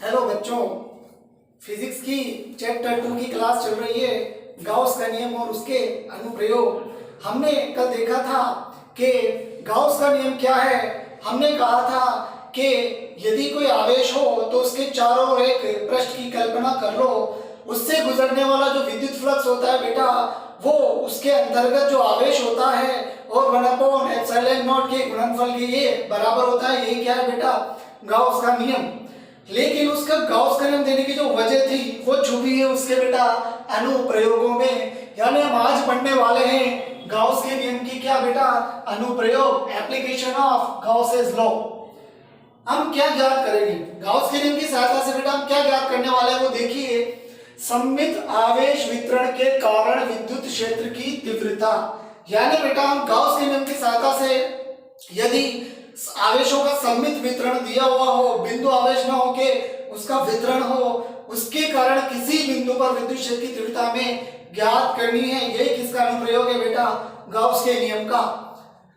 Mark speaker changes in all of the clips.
Speaker 1: Hello बच्चों, physics की chapter 2 की क्लास चल रही है। गाउस का नियम और उसके अनुप्रयोग। हमने कल देखा था कि गाउस का नियम क्या है। हमने कहा था कि यदि कोई आवेश हो तो उसके चारों ओर एक पृष्ठ की कल्पना कर लो। उससे गुजरने वाला जो विद्युत फ्लक्स होता है बेटा, वो उसके अंतर्गत जो आवेश होता है और 1/ε0 के गुणनफल के ये बराबर होता है। यही क्या है बेटा? गाउस का नियम। लेकिन उसका गाउस का नियम देने की जो वजह थी वो छुपी है उसके बेटा अनुप्रयोगों में। यानी हम आज पढ़ने वाले हैं गाउस के नियम की क्या बेटा? अनुप्रयोग, एप्लीकेशन ऑफ गाउसेस लॉ। हम क्या ज्ञात करेंगे गाउस के नियम की सहायता से बेटा? हम क्या ज्ञात करने वाले हैं वो देखिए। सममित आवेश वितरण के कारण विद्युत क्षेत्र की तीव्रता। यानी बेटा हम गाउस के नियम की सहायता से यदि आवेशों का सममित वितरण दिया हुआ हो, बिंदु आवेश न हो के उसका वितरण हो, उसके कारण किसी बिंदु पर विद्युत क्षेत्र की तीव्रता में ज्ञात करनी है। यही किसका अनुप्रयोग है बेटा? गाउस के नियम का।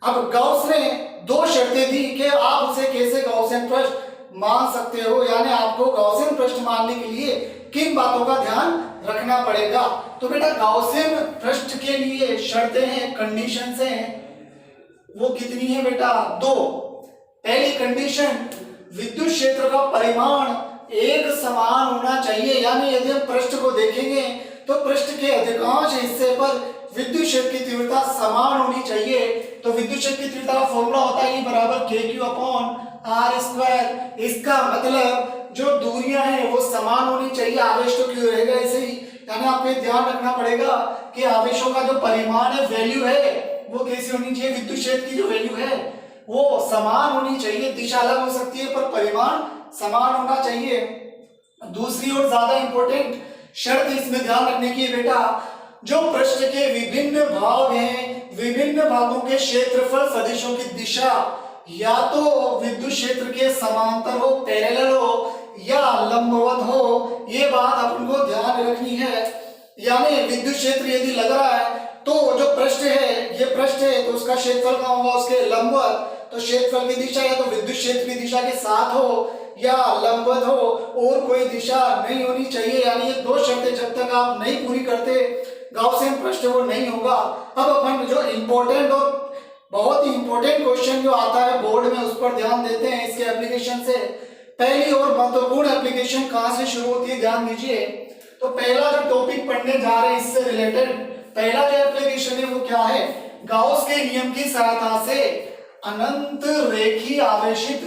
Speaker 1: अब गाउस ने दो शर्तें दी कि आप उसे कैसे गाउसियन पृष्ठ मान सकते हो। यानी आपको गाउसियन पृष्ठ मानने के लिए किन बातों का ध्यान रखना पड़ेगा। तो बेटा गाउसियन पृष्ठ के लिए शर्तें हैं, कंडीशंस हैं, वो कितनी है बेटा? दो। पहली कंडीशन, विद्युत क्षेत्र का परिमाण एक समान होना चाहिए। यानी यदि हम पृष्ठ को देखेंगे तो पृष्ठ के अधिकांश हिस्से पर विद्युत क्षेत्र की तीव्रता समान होनी चाहिए। तो विद्युत क्षेत्र की तीव्रता का फॉर्मूला होता है E बराबर kq/r²। इसका मतलब जो दूरियां हैं वो समान होनी चाहिए। आवेश तो क्यों रहेगा ऐसे ही। यानी आपको ध्यान रखना पड़ेगा कि आवेशों का जो परिमाण है, वैल्यू है, वो कैसी होनी चाहिए? विद्युत क्षेत्र की जो वैल्यू है वो समान होनी चाहिए। दिशा अलग हो सकती है पर परिमाण समान होना चाहिए। दूसरी और ज्यादा इंपॉर्टेंट शर्त इसमें ध्यान रखने की है बेटा, जो पृष्ठ के विभिन्न भाग हैं, विभिन्न भागों के क्षेत्रफल सदिशों की दिशा या तो विद्युत क्षेत्र के समांतर हो, पैरेलल हो, या लंबवत हो। ये बात अपन को ध्यान रखनी है। यानी विद्युत क्षेत्र यदि लग रहा है तो जो पृष्ठ है, ये पृष्ठ है, तो उसका क्षेत्रफल कहाँ होगा? उसके लंबवत। तो क्षेत्रफल की दिशा या तो विद्युत क्षेत्र की दिशा के साथ हो या लंबवत हो, और कोई दिशा नहीं होनी चाहिए। यानी ये दो शर्तें जब तक आप नहीं पूरी करते गाउसियन पृष्ठ वो नहीं होगा। अब अपन जो इंपॉर्टेंट और बहुत ही इंपॉर्टेंट क्वेश्चन जो आता है बोर्ड में, उस पर ध्यान देते हैं इसके एप्लीकेशन से। पहली और महत्वपूर्ण एप्लीकेशन कहां से शुरू होती है ध्यान दीजिए। तो पहला जो टॉपिक पढ़ने जा रहे हैं इससे रिलेटेड पहला जो एप्लीकेशन है वो क्या है? गाउस के नियम की सहायता से अनंत रेखीय आवेशित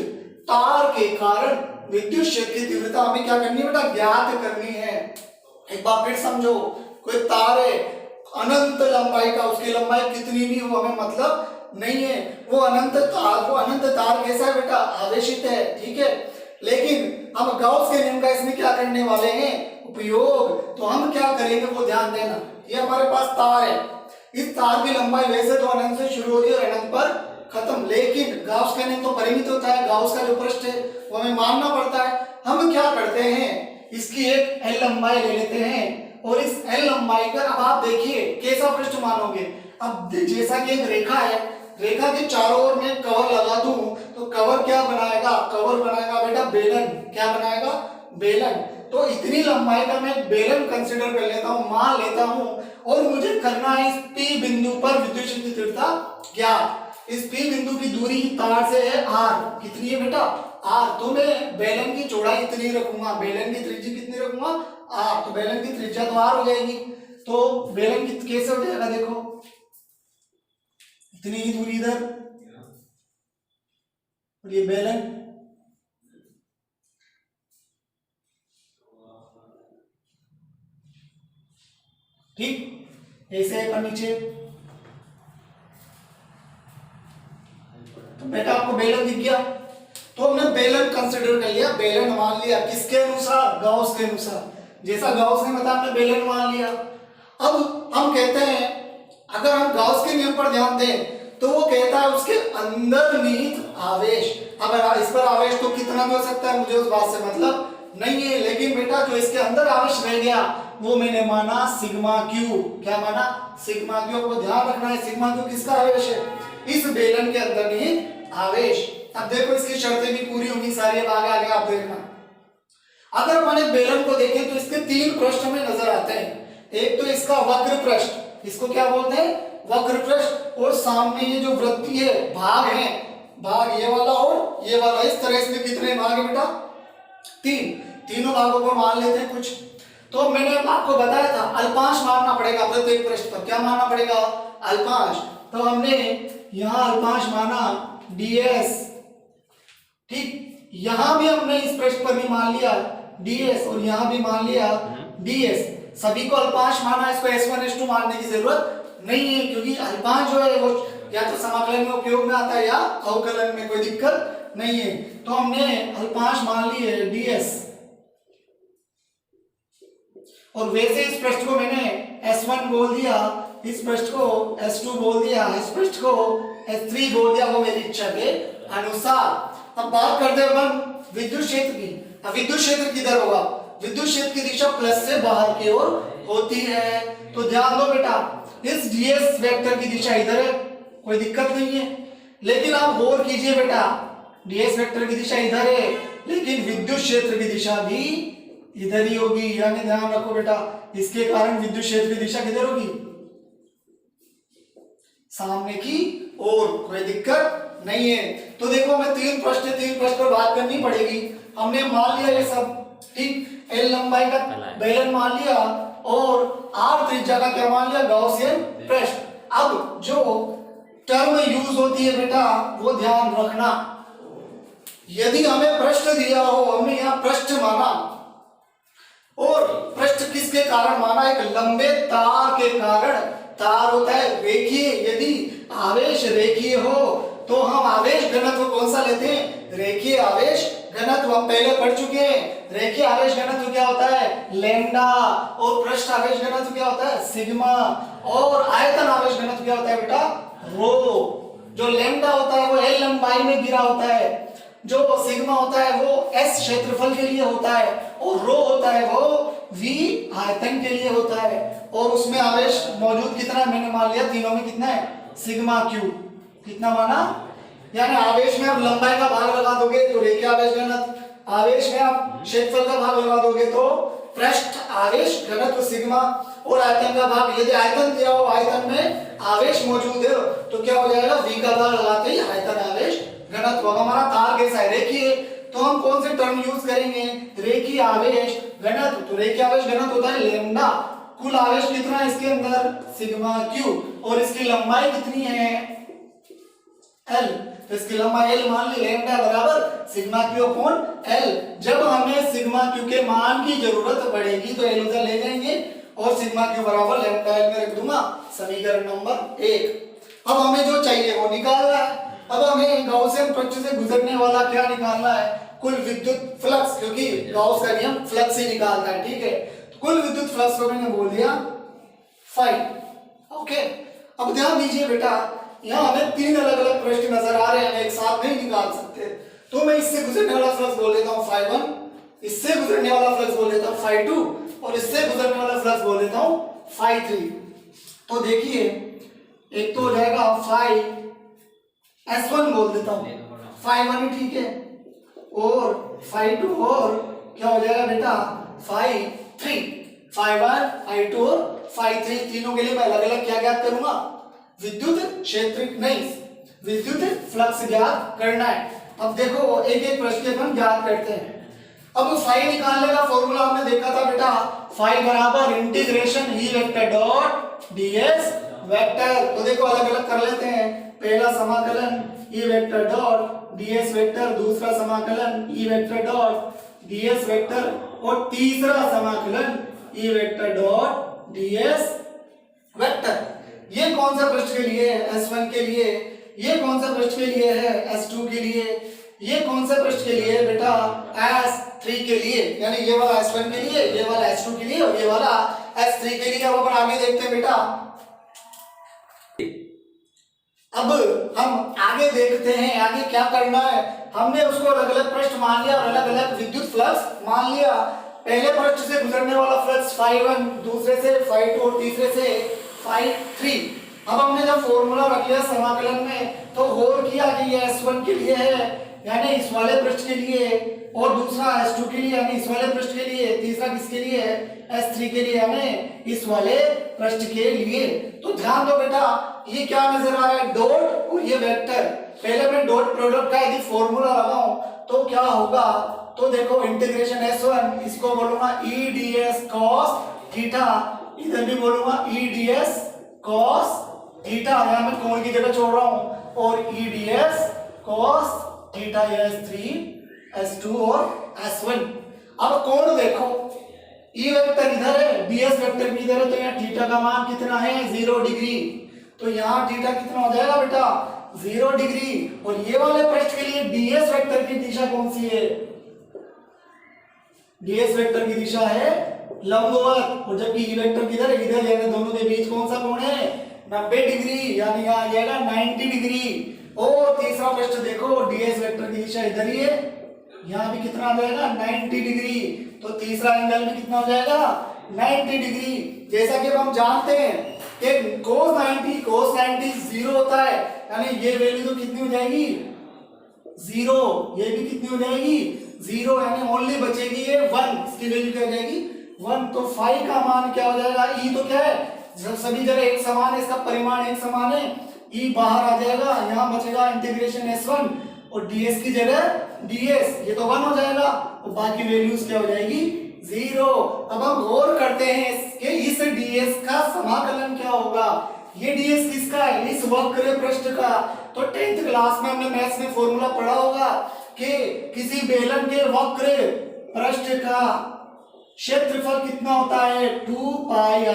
Speaker 1: तार के कारण विद्युत क्षेत्र की तीव्रता हमें क्या करनी है बेटा? ज्ञात करनी है। एक बार फिर समझो, कोई तार है अनंत लंबाई का, उसकी लंबाई कितनी भी हो हमें मतलब नहीं है। वो अनंत तार कैसा है बेटा? आवेशित है, ठीक है। लेकिन हम गाउस के नियम का इसमें क्या करने वाले हैं? उपयोग। तो हम क्या करेंगे वो ध्यान देना। ये हमारे पास तार है, इस तार की लंबाई वैसे तो अनंत से शुरू होती है और अनंत पर खत्म, लेकिन गाउस का नियम तो परिमित होता है। गाउस का जो पृष्ठ है वो हमें मानना पड़ता है। हम क्या करते हैं, इसकी एक L लंबाई ले लेते हैं और इस L लंबाई का अब आप देखिए कैसा पृष्ठ मानोगे। अब जैसा कि एक रेखा है, रेखा के चारों ओर में कवर लगा दूं तो कवर क्या बनाएगा? कवर बनाएगा बेटा बेलन। क्या बनाएगा? बेलन। तो इतनी लंबाई का मैं बेलन कंसीडर कर लेता हूं, मान लेता हूं, और मुझे करना है इस P बिंदु पर विद्युत क्षेत्र की तीव्रता ज्ञात। इस P बिंदु की दूरी तार से है R। कितनी है बेटा? R। तो मैं बेलन की चौड़ाई इतनी रखूंगा, बेलन की त्रिज्या कितनी रखूंगा? R। तो बेलन की त्रिज्या तो R हो जाएगी। तो बेलन की कैसे हो जाएगा? देखो इतनी ही दूरी इधर और ये बेलन, ठीक ऐसे है पर नीचे। तो बेटा आपको बेलन दिख गया, तो हमने बेलन कंसीडर कर लिया, बेलन मान लिया। किसके अनुसार? गाउस के अनुसार। जैसा गाउस ने बताया हमने बेलन मान लिया। अब हम कहते हैं अगर हम गाउस के नियम पर ध्यान दें तो वो कहता है उसके अंदर निहित आवेश। अब इस पर आवेश तो कितना भी हो सकता है, मुझे उस बात से मतलब नहीं है, लेकिन बेटा जो इसके अंदर आवेश रह गया वो मैंने माना सिग्मा क्यू। क्या माना? Sigma Q. को ध्यान रखना है सिग्मा क्यू किसका आवेश है? इस बेलन के अंदर निहित आवेश। अब देखो इसकी शर्तें भी पूरी होंगी सारी, अब आगे आगे आप देखना। अगर अपन एक बेलन को देखें तो इसके तीन पृष्ठ हमें नजर आते हैं। एक तो इसका वक्र पृष्ठ, इसको क्या बोलते हैं, वक्र पृष्ठ, और सामने ये जो वृत्तीय है भाग है, भाग ये वाला और ये वाला, इस तरह इसमें कितने भाग है बेटा, तीन। तीनों भागों को मान लेते हैं कुछ। तो मैंने आपको बताया था अल्पांश मानना पड़ेगा प्रत्येक पृष्ठ पर। क्या मानना पड़ेगा, अल्पांश। तो हमने यहां अल्पांश माना ds, ठीक। यहां भी हमने इस पृष्ठ पर भी मान लिया ds और यहां भी मान लिया ds। सभी को अल्पांश माना, इसको s1 s2 मानने की जरूरत नहीं है, क्योंकि अल्पांश जो है वो या तो समाकलन में उपयोग में आता है या अवकलन में, कोई दिक्कत नहीं है। तो हमने अल्पांश मान लिए ds, और वैसे इस पृष्ठ को मैंने s1 बोल दिया, इस पृष्ठ को s2 बोल दिया, इस पृष्ठ को s3 बोल दिया, वो मेरी इच्छा के अनुसार। अब बात करते हैं अपन विद्युत क्षेत्र की। अब विद्युत क्षेत्र किधर होगा, विद्युत क्षेत्र की दिशा प्लस से बाहर की ओर होती है। तो ध्यान दो बेटा, इस ds वेक्टर की दिशा इधर है, कोई दिक्कत नहीं है। लेकिन आप गौर कीजिए बेटा, ds वेक्टर की दिशा इधर है, लेकिन विद्युत क्षेत्र की दिशा भी इधर ही होगी। यानी ध्यान रखो बेटा, इसके कारण विद्युत क्षेत्र की दिशा किधर होगी, सामने की ओर, कोई दिक्कत नहीं है। तो देखो हमें तीन पृष्ठ पर बात करनी पड़ेगी। हमने मान लिया ये सब, ठीक। एल लंबाई का बेलन मान लिया और आर त्रिज्या का क्या मान लिया, गॉसियन पृष्ठ। अब जो टर्म यूज होती है बेटा वो ध्यान रखना। यदि हमें पृष्ठ दिया हो, हमने यहाँ पृष्ठ माना, और पृष्ठ किसके कारण माना, एक लंबे तार के कारण। तार होता है रेखीय, यदि आवेश रेखीय हो तो हम आवेश घनत्व कौन सा लेते हैं, रेखीय आवेश घनत्व। हम पहले पढ़ चुके हैं, रेखीय आवेश घनत्व क्या होता है, लैम्डा, और पृष्ठ आवेश घनत्व क्या होता है, सिग्मा, और आयतन आवेश घनत्व क्या होता है बेटा, रो। जो लैम्डा होता है वो एल लंबाई में गिरा होता है, जो सिग्मा होता है वो s क्षेत्रफल के लिए होता है, और रो होता है वो v आयतन के लिए होता है। और उसमें आवेश मौजूद कितना है, मैंने मान लिया तीनों में कितना है, सिग्मा क्यू। कितना माना, यानी आवेश में आप लंबाई का भाग लगा दोगे तो रेखीय आवेश घनत्व, आवेश में आप क्षेत्रफल का भाग लगा दोगे तो पृष्ठ आवेश घनत्व सिग्मा, और आयतन का भाग, यदि आयतन दिया हो, आयतन में आवेश मौजूद है तो क्या हो जाएगा, v का भाग लगाते ही आयतन आवेश घनत्व। हमारा तार कैसा है, रेखीय, तो हम कौन से टर्म यूज करेंगे, रेखीय आवेश घनत्व। तो रेखीय आवेश घनत्व होता है लैम्डा, कुल आवेश कितना है इसके अंदर, सिग्मा क्यू, और इसकी लंबाई कितनी है, l। तो इसकी लंबाई l मान ली, लैम्डा बराबर सिग्मा क्यू अपॉन l। जब हमें सिग्मा क्यू के मान की जरूरत पड़ेगी तो l उधर ले जाएंगे और सिग्मा क्यू बराबर लैम्डा l में रख दूंगा, समीकरण नंबर 1। अब हमें जो चाहिए वो निकालना है। अब हमें गॉसियन पृष्ठ से गुजरने वाला क्या निकालना है, कुल विद्युत फ्लक्स, क्योंकि गॉस का नियम फ्लक्स ही निकालना है, ठीक है। तो कुल विद्युत फ्लक्स को मैंने बोल दिया फाई। ओके, अब ध्यान दीजिए बेटा, यहाँ हमें तीन अलग अलग पृष्ठ नजर आ रहे हैं, हम एक साथ नहीं निकाल सकते। तो मैं इससे गुजरने वाला फ्लक्स बोल देता हूँ फाई 1, इससे गुजरने वाला फ्लक्स बोल देता हूँ फाई 2, और इससे गुजरने वाला फ्लक्स बोल देता हूँ फाई 3। तो देखिए, एक तो हो जाएगा फाई S1 बोल देता हूँ, फाई 1 ठीक है, और फाई 2, और क्या हो जाएगा बेटा, फाई 3। फाई 1, फाई 2 और फाई 3, तीनों के लिए मैं अलग अलग क्या ज्ञात करूंगा, विद्युत क्षेत्र नहीं, विद्युत फ्लक्स ज्ञात करना है। अब देखो एक एक पृष्ठ के अपन ज्ञात करते हैं। अब फाई निकालने का फॉर्मूला हमने देखा था बेटा, फाई बराबर integration E vector dot DS vector. तो देखो अलग अलग कर लेते हैं, पहला समाकलन E vector dot DS vector, दूसरा समाकलन E vector dot DS vector, और तीसरा समाकलन E vector dot DS vector. ये कौन सा पृष्ठ के लिए है, S1 के लिए। ये कौन सा पृष्ठ के लिए है, S2 के लिए। ये कौन सा पृष्ठ के लिए है बेटा, S3 के लिए। यानी ये वाला S1 के लिए, ये वाला S2 के लिए, और ये वाला S3 के लिए। अब अपन आगे देखते हैं बेटा, अब हम आगे देखते हैं आगे क्या करना है। हमने उसको अलग अलग पृष्ठ मान लिया और अलग अलग विद्युत फ्लक्स मान लिया। पहले पृष्ठ से गुजरने वाला फ्लक्स फाई 1, दूसरे से फाई 2 और तीसरे से फाई 3। अब हमने जब फॉर्मूला रख लिया समाकलन में, तो गौर किया कि ये S1 के लिए है, यानी इस वाले पृष्ठ के लिए, और दूसरा S2 के लिए यानी इस वाले पृष्ठ के लिए, तीसरा किसके लिए है S3 के लिए यानी इस वाले पृष्ठ के लिए। तो ध्यान दो बेटा, ये क्या नजर आ रहा है, डॉट और ये वेक्टर। पहले मैं डॉट प्रोडक्ट का यदि फॉर्मूला लगाऊं तो क्या होगा, तो देखो इंटीग्रेशन S1 इसको बोलूंगा E ds cos थीटा, इधर भी बोलूंगा E ds cos थीटा, यहां मैं कोण की जगह छोड़ रहा हूं, और E ds cos थीटा ये S3 S2 और S1। अब कोण देखो, E वेक्टर इधर है, ds वेक्टर भी इधर है, तो यहाँ थीटा का मान कितना है 0 डिग्री। तो यहाँ थीटा कितना हो जाएगा बेटा 0 डिग्री। और ये वाले पृष्ठ के लिए ds वेक्टर की दिशा कौन सी है, ds वेक्टर की दिशा है लंबवत, और जबकि E वेक्टर किधर है, इधर, यानी दोनों के बीच कौन सा कोण है 90 डिग्री, यानी यहाँ आ जाएगा 90 डिग्री। और तीसरा पृष्ठ देखो, ds वेक्टर की दिशा इधर ही है, यहाँ भी कितना आ जाएगा 90 डिग्री। तो तीसरा एंगल भी कितना हो जाएगा 90 डिग्री। जैसा कि हम जानते हैं कि cos 90 0 होता है, यानी ये वैल्यू तो कितनी हो जाएगी 0, ये भी कितनी हो जाएगी 0, यानी ओनली बचेगी ये 1, इसकी वैल्यू क्या हो जाएगी 1। तो फाई का मान क्या हो जाएगा, ई तो क्या है सभी जगह एक समान है, इसका परिमाण एक समान है, ई बाहर आ जाएगा, यहाँ बचेगा इंटीग्रेशन S1 और ds की जगह ds, ये तो 1 हो जाएगा, और बाकी वैल्यूज क्या हो जाएगी 0। अब हम गौर करते हैं कि इस ds का समाकलन क्या होगा। ये ds किसका है, इस वक्र पृष्ठ का। तो 10th क्लास में हमने मैथ्स में फॉर्मूला पढ़ा होगा कि किसी बेलन के वक्र पृष्ठ का क्षेत्रफल कितना होता है 2 पाई r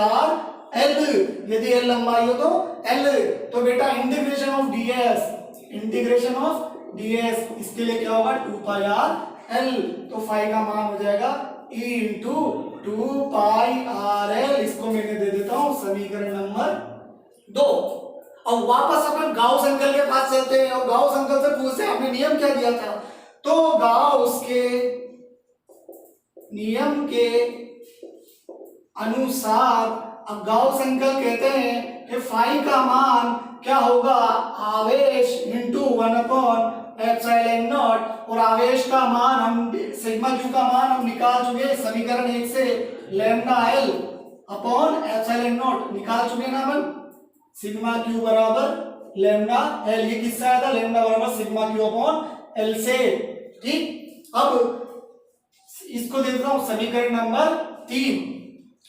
Speaker 1: l, यदि l लंबाई हो तो l। तो बेटा इंटीग्रेशन ऑफ ds इसके लिए क्या होगा 2 पाई r l। तो फाई का मान हो जाएगा e इंटू 2 पाई r l, इसको मैंने दे देता हूं समीकरण नंबर 2। अब वापस अपन गाउस अंकल के पास चलते हैं और गाउस अंकल से पूछते हैं हमने नियम क्या दिया था। तो गाउस के नियम के अनुसार अब गाउस अंकल कहते हैं कि फाई का मान क्या होगा, आवेश इंटू 1/ε0, और आवेश का मान हम सिग्मा क्यू का मान हम निकाल चुके समीकरण 1 से, लैम्डा l अपॉन ε0 निकाल चुके ना अपन, सिग्मा क्यू बराबर लैम्डा l, ये किससे आया था लैम्डा बराबर सिग्मा क्यू अपॉन l से। ठीक, अब इसको देख रहा हूं समीकरण नंबर 3,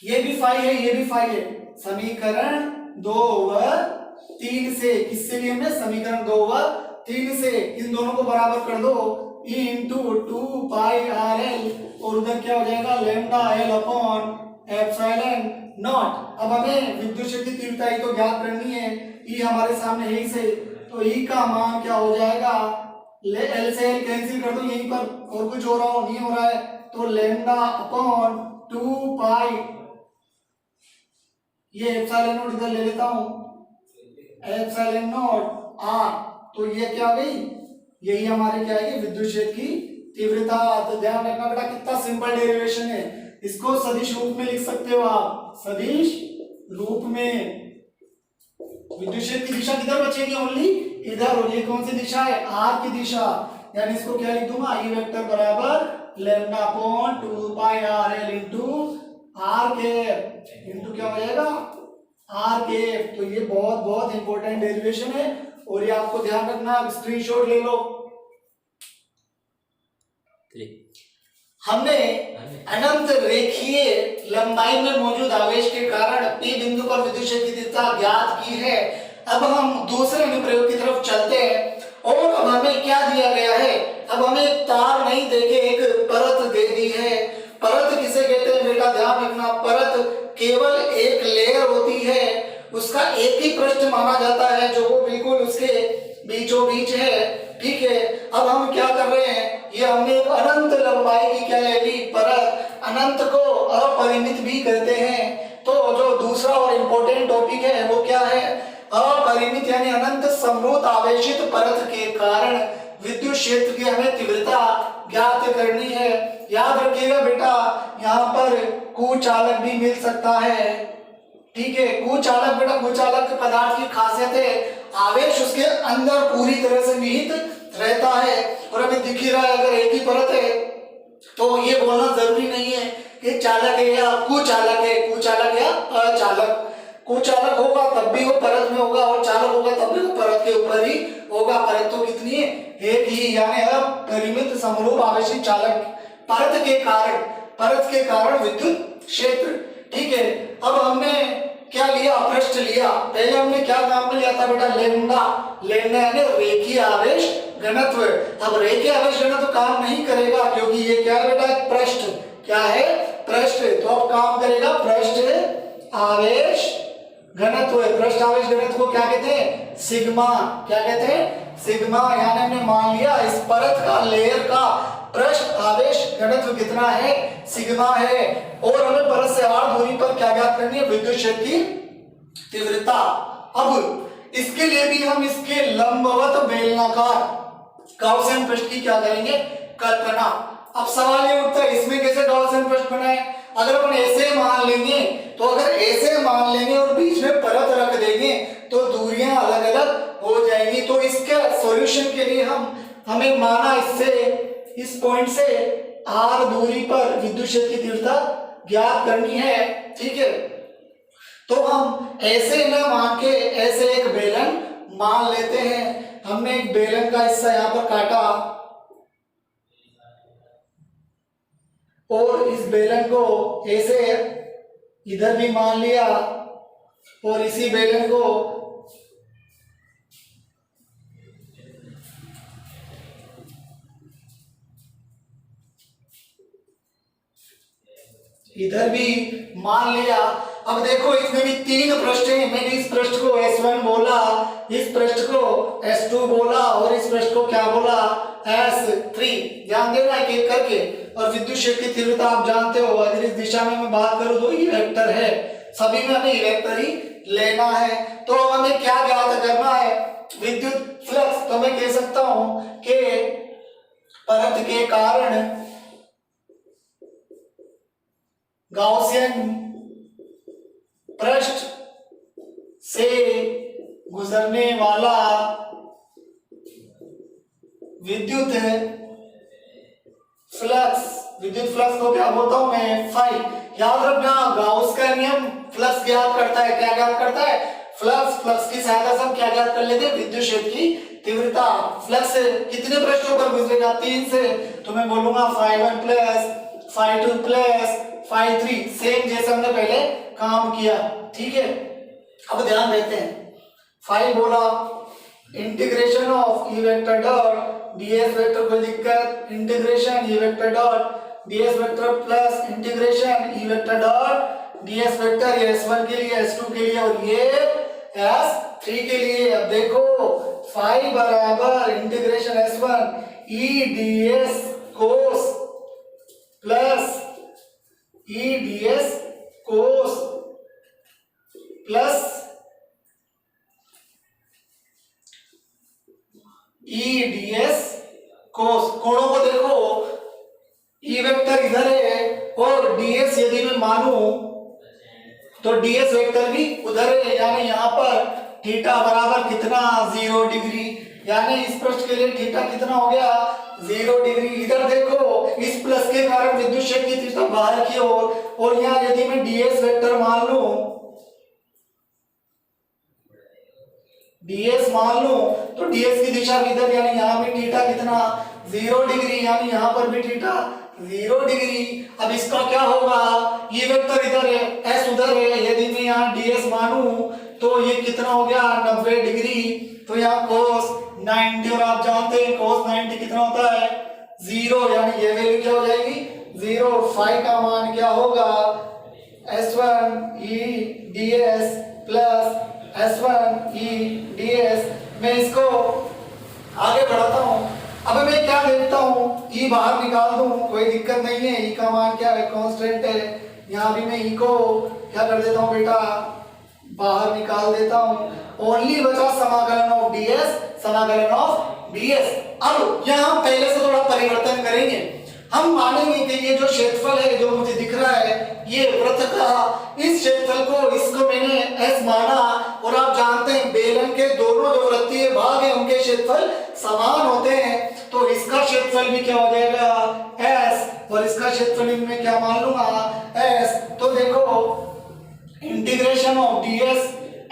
Speaker 1: ये भी फाई है, ये भी फाई है, समीकरण 2 व 3 से, किससे लिए हमने समीकरण 2 व 3 से, इन दोनों को बराबर कर दो e इंटू 2 पाई r l, और उधर क्या हो जाएगा लैम्डा l अपॉन ε0। अब हमें विद्युत क्षेत्र की तीव्रता तो ज्ञात करनी है, e हमारे सामने है से, तो e का मान क्या हो जाएगा, l से l कैंसिल कर दो यहीं पर, और कुछ हो रहा हो नहीं हो रहा है, तो लैम्डा अपॉन 2 पाई, ये ε0 इधर ले लेता हूं ε0 r, तो ये क्या आ गई, यही हमारे क्या है विद्युत क्षेत्र की तीव्रता। तो ध्यान रखना बेटा कितना सिंपल डेरिवेशन है, इसको सदिश रूप में लिख सकते हो आप, सदिश रूप में। विद्युत क्षेत्र की दिशा किधर बचेगी ओनली इधर, और ये कौन सी दिशा है r की दिशा, यानी इसको क्या लिख दूंगा ई वेक्टर बराबर लैम्डा अपॉन 2 पाई r l into r cap into क्या हो जाएगा r कैप। तो ये बहुत बहुत इंपॉर्टेंट डेरिवेशन है, और ये आपको ध्यान रखना, आप स्क्रीनशॉट ले लो। हमने अनंत रेखीय लंबाई में मौजूद आवेश के कारण P बिंदु पर विद्युत क्षेत्र की तीव्रता ज्ञात की है। अब हम दूसरे अनुप्रयोग की तरफ चलते हैं, और अब हमें क्या दिया गया है, अब हमें एक तार नहीं देके एक परत दे दी है। परत किसे कहते हैं बेटा ध्यान रखना, परत केवल एक लेयर होती है, उसका एक ही पृष्ठ माना जाता है जो वो बिल्कुल उसके बीचों बीच है। ठीक है, अब हम क्या कर रहे हैं, ये हमने एक अनंत लंबाई की क्या ले ली परत, अनंत को अपरिमित भी कहते हैं। तो जो दूसरा और इम्पोर्टेंट टॉपिक है वो क्या है, अपरिमित यानी अनंत समरूप आवेशित परत के कारण विद्युत क्षेत्र की हमें तीव्रता ज्ञात करनी है। याद रखिएगा बेटा, यहाँ पर कुचालक भी मिल सकता है। ठीक है, कुचालक बेटा, कुचालक पदार्थ की खासियत है आवेश उसके अंदर पूरी तरह से निहित रहता है, और हमें दिख ही रहा है अगर एक ही परत है तो ये बोलना जरूरी नहीं है कि चालक है या कुचालक है, कुचालक या अचालक। कुचालक होगा तब भी वो परत में होगा और चालक होगा तब भी वो परत के ऊपर ही होगा। परत तो कितनी है, एक ही, यानी अपरिमित समरूप आवेशी चालक परत के कारण विद्युत क्षेत्र। ठीक है, अब हमने क्या लिया, पृष्ठ लिया। पहले हमने क्या नाम में लिया था बेटा, लेमडा। लेमडा यानी रेखीय आवेश घनत्व। अब रेखीय आवेश घनत्व काम नहीं करेगा क्योंकि ये क्या है बेटा, एक पृष्ठ। क्या है, पृष्ठ। तो अब काम करेगा पृष्ठ आवेश घनत्व। पृष्ठ आवेश घनत्व को क्या कहते हैं, सिग्मा। क्या कहते हैं, सिग्मा। यानी हमने मान लिया इस परत का, लेयर का पृष्ठ आवेश घनत्व कितना है, सिग्मा है। और हमें परत से r दूरी पर क्या ज्ञात करनी है, विद्युत क्षेत्र की तीव्रता। अब इसके लिए भी हम इसके लंबवत बेलनाकार गाउसियन पृष्ठ की क्या करेंगे, कल्पना। अब सवाल ये उठता है इसमें कैसे गाउसियन पृष्ठ बनाए। अगर अपन ऐसे मान लेंगे, तो अगर ऐसे मान लेंगे और बीच में परत रख देंगे तो दूरियां अलग अलग हो जाएंगी। तो इसके सॉल्यूशन के लिए हमें माना इस पॉइंट से r दूरी पर विद्युत क्षेत्र की तीव्रता ज्ञात करनी है। ठीक है, तो हम ऐसे न मान के ऐसे एक बेलन मान लेते हैं। हमने एक बेलन का हिस्सा यहाँ पर काटा और इस बेलन को ऐसे इधर भी मान लिया और इसी बेलन को इधर भी मान लिया। अब देखो इसमें भी तीन पृष्ठ हैं। मैंने इस पृष्ठ को S1 बोला, इस पृष्ठ को S2 बोला और इस पृष्ठ को क्या बोला, S3। ध्यान देना एक एक करके। और विद्युत क्षेत्र की तीव्रता आप जानते हो, अगर इस दिशा में मैं बात करूं तो ये वेक्टर है, सभी में हमें वेक्टर ही लेना है। तो अब हमें क्या ज्ञात करना है, विद्युत फ्लक्स। तो मैं कह सकता हूं कि परत के कारण गाउसियन पृष्ठ से गुजरने वाला विद्युत फ्लक्स को क्या बोलता हूं मैं, फाई। याद रखना गाउस का नियम फ्लक्स ज्ञात करता है। क्या ज्ञात करता है, फ्लक्स की सहायता से हम क्या ज्ञात कर लेते हैं, विद्युत क्षेत्र की तीव्रता। फ्लक्स कितने पृष्ठों पर गुजरेगा, 3 से। तो मैं बोलूंगा phi1 plus phi2 plus phi3, same जैसे हमने पहले काम किया। ठीक है, अब ध्यान देते हैं। फाई बोला integration of E vector dot ds vector, कोई दिक्कत, integration E vector dot ds vector plus integration E vector dot ds vector, ये S1 के लिए, S2 के लिए और ये S3 के लिए। अब देखो फाई बराबर इंटीग्रेशन S1 ई ds कोस प्लस ई ds कोस प्लस ई ds कोस। कोणों को देखो, ई वेक्टर इधर है और ds यदि मैं मानूं तो ds वेक्टर भी उधर है, यानी यहाँ पर थीटा बराबर कितना, 0 डिग्री। यानी इस पृष्ठ के लिए थीटा कितना हो गया, 0 डिग्री। इधर देखो इस प्लस के कारण विद्युत क्षेत्र की तीव्रता बाहर की ओर, और यहाँ यदि मैं ds वेक्टर मान लूं, ds मान लूं तो ds की दिशा भी इधर, यानी यहाँ भी थीटा कितना, 0 डिग्री। यानी यहाँ पर भी थीटा 0 डिग्री। अब इसका क्या होगा, ये वेक्टर इधर है, s उधर है, यदि मैं यहाँ ds मानूं तो ये कितना हो गया, 90 डिग्री। तो यहाँ cos 90, और आप जानते हैं cos 90 कितना होता है, 0। यानी ये वैल्यू क्या हो जाएगी, 0। फाई का मान क्या होगा, S1 e ds plus S1 e ds। मैं इसको आगे बढ़ाता हूं। अब मैं क्या देखता हूं, e बाहर निकाल दूं, कोई दिक्कत नहीं है। e का मान क्या है, कांस्टेंट है। यहां भी मैं e को क्या कर देता हूं बेटा, बाहर निकाल देता हूं। ओनली बचा समाकलन ऑफ ds, समाकलन ऑफ ds। अब यहां पहले से थोड़ा परिवर्तन करेंगे। हम मानेंगे कि ये जो क्षेत्रफल है जो मुझे दिख रहा है ये वृत्त का, इस क्षेत्रफल को इसको मैंने एस माना, और आप जानते हैं बेलन के दोनों जो वृत्तीय भाग हैं उनके क्षेत्रफल समान होते हैं, तो इसका क्षेत्रफल भी क्या हो जाएगा एस, और इसका क्षेत्रफल इनमें क्या मान लूंगा एस। तो देखो इंटीग्रेशन ऑफ ds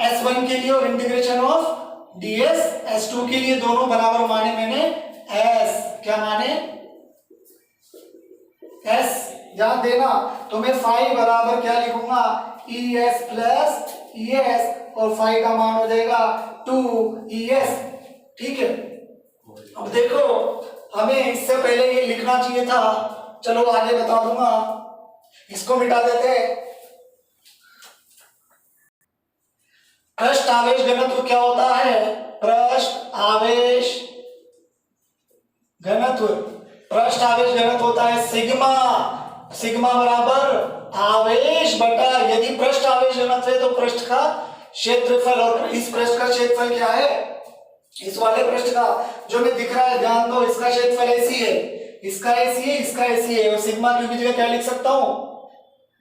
Speaker 1: s1 के लिए और इंटीग्रेशन ऑफ ds s2 के लिए दोनों बराबर माने मैंने s, क्या माने s, ध्यान देना। तो मैं फाई बराबर क्या लिखूंगा es प्लस es, और फाई का मान हो जाएगा 2es, ठीक है। अब देखो हमें इससे पहले ये लिखना चाहिए था, चलो आगे बता दूंगा, इसको मिटा देते हैं। पृष्ठ आवेश घनत्व क्या होता है, पृष्ठ आवेश घनत्व, पृष्ठ आवेश घनत्व होता है सिग्मा, सिग्मा बराबर आवेश बटा, यदि पृष्ठ आवेश घनत्व है तो पृष्ठ का क्षेत्रफल, और इस पृष्ठ का क्षेत्रफल क्या है, इस वाले पृष्ठ का जो में दिख रहा है, ध्यान दो, इसका क्षेत्रफल AC है, इसका AC है, इसका AC है, और सिग्मा क्यू की जगह क्या लिख सकता हूं,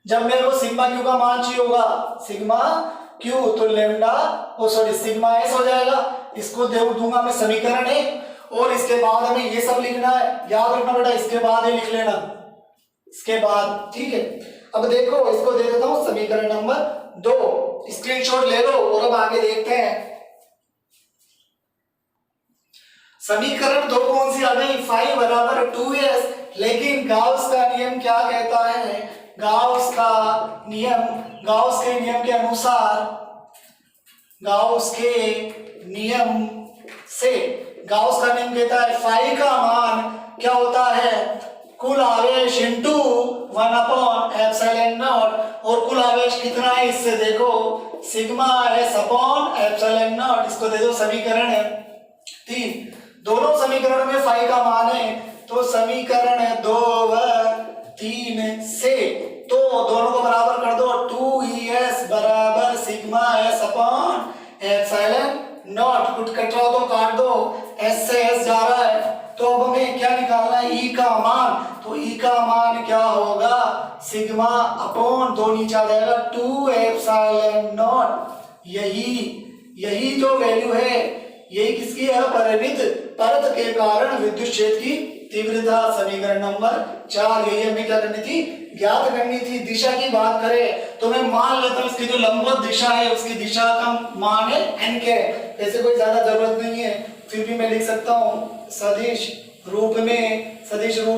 Speaker 1: जब मेरे को सिग्मा क्यू का मान चाहिए होगा सिग्मा क्यू, तो लेमडा सिग्मा एस हो जाएगा। इसको दे दूंगा मैं समीकरण 1, और इसके बाद हमें ये सब लिखना है, याद रखना बेटा, इसके बाद ये लिख लेना, इसके बाद, ठीक है। अब देखो इसको दे देता हूं समीकरण नंबर 2, स्क्रीनशॉट ले लो, और अब आगे देखते हैं। समीकरण 2 कौन सी आ गई, फाई बराबर 2s, लेकिन गाउस का नियम क्या कहता है, गाउस का नियम, गाउस के नियम के अनुसार, गाउस के नियम से, गाउस का नियम कहता है फाई का मान क्या होता है, कुल आवेश इंटू 1/ε0, और कुल आवेश कितना है इससे देखो सिग्मा s/ε0, इसको दे दो समीकरण 3, दोनों समीकरण में फाई का मान है, तो समीकरण 2 व 3 से, तो दोनों को बराबर कर दो, 2es बराबर सिग्मा s/ε0, कुछ कट रहा तो काट दो, s से s जा रहा है, तो अब हमें क्या निकालना है E का मान, तो E का मान क्या होगा सिग्मा अपॉन 2 नीचे आ जाएगा 2ε0, यही जो वैल्यू है यही किसकी है, परिमित परत के कारण विद्युत क्षेत्र की तीव्रता, समीकरण नंबर 4, यही हमें क्या करनी थी, ज्ञात करनी थी। दिशा की बात करें तो मैं मान लेता हूं इसकी जो लंबवत दिशा है उसकी दिशा का मान है n के, ऐसे कोई ज्यादा जरूरत नहीं है, फिर भी मैं लिख सकता हूं सदिश रूप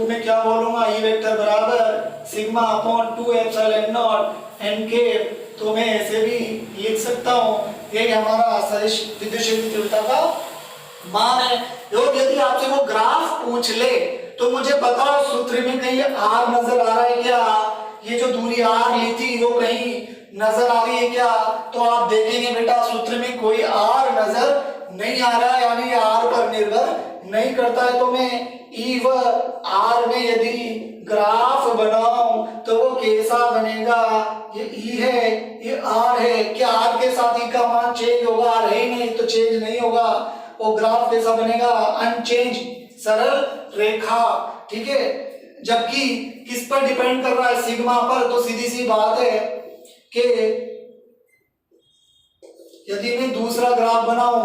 Speaker 1: में क्या बोलूंगा, ई वेक्टर बराबर सिग्मा अपॉन 2ε0 n के, तो मैं ऐसे भी लिख सकता हूं, ये हमारा सदिश विद्युत क्षेत्र की तीव्रता का मान है। और यदि आपसे वो ग्राफ पूछ ले तो मुझे बताओ सूत्र में कहीं r नजर आ रहा है क्या, ये जो दूरी r ली थी वो कहीं नजर आ रही है क्या, तो आप देखेंगे बेटा सूत्र में कोई r नजर नहीं आ रहा है, यानी r पर निर्भर नहीं करता है। तो मैं E व R में यदि ग्राफ बनाऊं तो वो कैसा बनेगा, ये E है ये R है, क्या R के साथ E का मान चेंज होगा, R है ही नहीं तो चेंज नहीं होगा, वो ग्राफ कैसा बनेगा, अनचेंज सरल रेखा, ठीक है। जबकि किस पर डिपेंड कर रहा है, सिग्मा पर, तो सीधी सी बात है कि यदि मैं दूसरा ग्राफ बनाऊं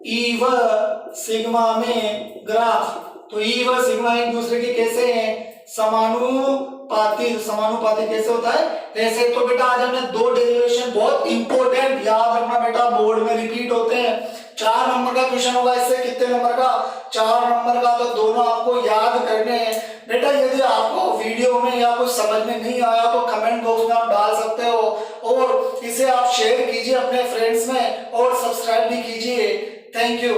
Speaker 1: E व सिग्मा में ग्राफ, तो E व सिग्मा एक दूसरे के कैसे हैं, समानुपाती। समानुपाती कैसे होता है, ऐसे। तो बेटा आज हमने 2 डेरिवेशन बहुत इंपॉर्टेंट याद रखना बेटा, बोर्ड में रिपीट होते हैं, 4 नंबर का क्वेश्चन होगा, इससे कितने नंबर का, 4 नंबर का, तो दोनों आपको याद करने हैं बेटा। यदि आपको वीडियो में या कुछ समझ में नहीं आया तो कमेंट बॉक्स में आप डाल सकते हो, और इसे आप शेयर कीजिए अपने फ्रेंड्स में, और सब्सक्राइब भी कीजिए। Thank you.